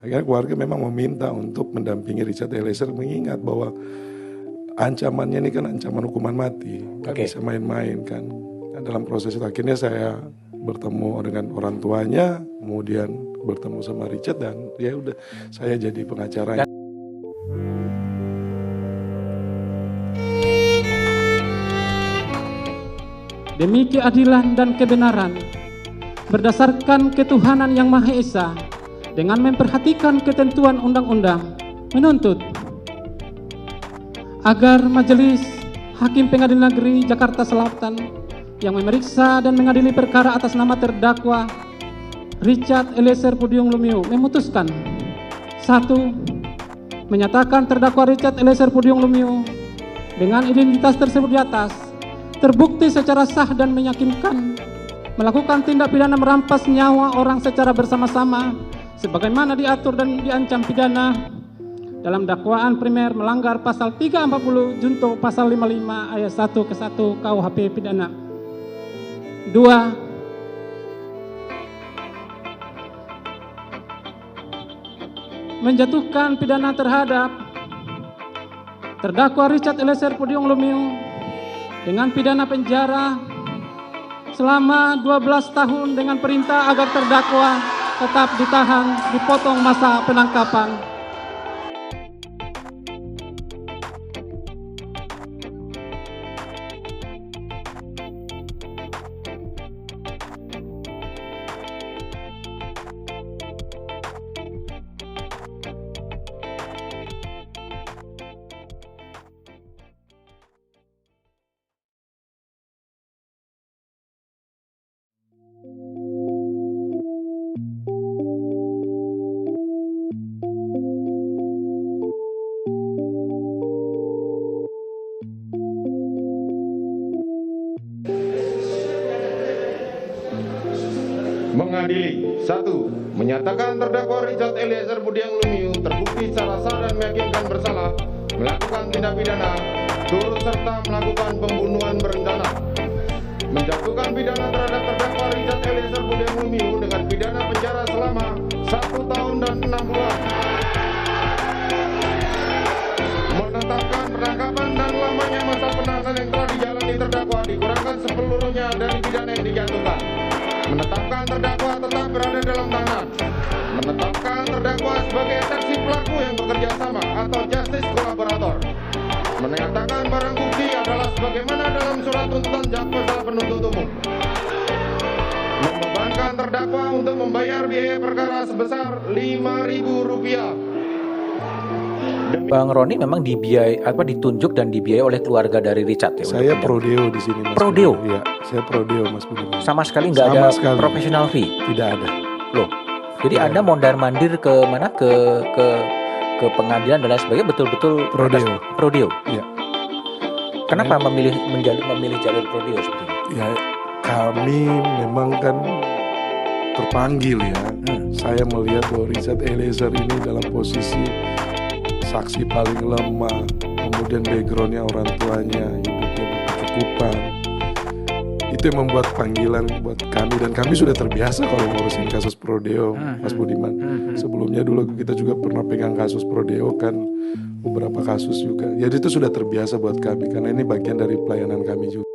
Akhirnya keluarga memang meminta untuk mendampingi Richard Eliezer, mengingat bahwa ancamannya ini kan ancaman hukuman mati, nggak bisa main-main kan. Nah, dalam proses itu akhirnya saya bertemu dengan orang tuanya, kemudian bertemu sama Richard, dan ya udah saya jadi pengacaranya. Demi keadilan dan kebenaran, berdasarkan ketuhanan yang Maha Esa, dengan memperhatikan ketentuan undang-undang, menuntut agar Majelis Hakim Pengadilan Negeri Jakarta Selatan yang memeriksa dan mengadili perkara atas nama terdakwa Richard Eliezer Pudium Lumiu memutuskan: 1. Menyatakan terdakwa Richard Eliezer Pudium Lumiu dengan identitas tersebut di atas terbukti secara sah dan meyakinkan melakukan tindak pidana merampas nyawa orang secara bersama-sama sebagaimana diatur dan diancam pidana dalam dakwaan primer melanggar pasal 340 junto pasal 55 ayat 1 ke 1 KUHP pidana. 2. Menjatuhkan pidana terhadap terdakwa Richard Eliezer Pudium Lumiu dengan pidana penjara selama 12 tahun dengan perintah agar terdakwa tetap ditahan dipotong masa penangkapan. Mengadili 1. Menyatakan terdakwa Richard Eliezer Pudium Lumiu terbukti secara sah dan meyakinkan bersalah melakukan tindak pidana turut serta melakukan pembunuhan berencana, menjatuhkan pidana terhadap terdakwa Richard Eliezer Pudium Lumiu dengan pidana penjara selama 1 tahun dan 6 bulan, menetapkan penangkapan dan lamanya masa penahanan yang telah dijalani terdakwa dikurangkan sepeluruhnya dari pidana yang dijatuhkan, menetapkan terdakwa tetap berada dalam tahanan, menetapkan terdakwa sebagai saksi pelaku yang bekerja sama atau justice kolaborator, menyatakan barang bukti adalah sebagaimana dalam surat tuntutan jaksa penuntut umum, membebankan terdakwa untuk membayar biaya perkara sebesar Rp5.000. Bang Roni memang ditunjuk dan dibiayai oleh keluarga dari Richard ya? Saya prodeo di sini, Mas. Prodeo? Iya, saya prodeo, Mas Budiman. Sama sekali nggak ada professional fee? Tidak ada. Loh, jadi Anda mondar-mandir ke mana? Ke pengadilan dan lain sebagainya betul-betul prodeo? Iya. Kenapa memilih jalur prodeo seperti itu? Ya, kami memang kan terpanggil ya. Saya melihat bahwa Richard Eliezer ini dalam posisi saksi paling lemah, kemudian backgroundnya orang tuanya, hidupnya berkecukupan. Itu yang membuat panggilan buat kami, dan kami sudah terbiasa kalau ngurusin kasus prodeo, Mas Budiman. Sebelumnya dulu kita juga pernah pegang kasus prodeo kan, beberapa kasus juga. Jadi itu sudah terbiasa buat kami, karena ini bagian dari pelayanan kami juga.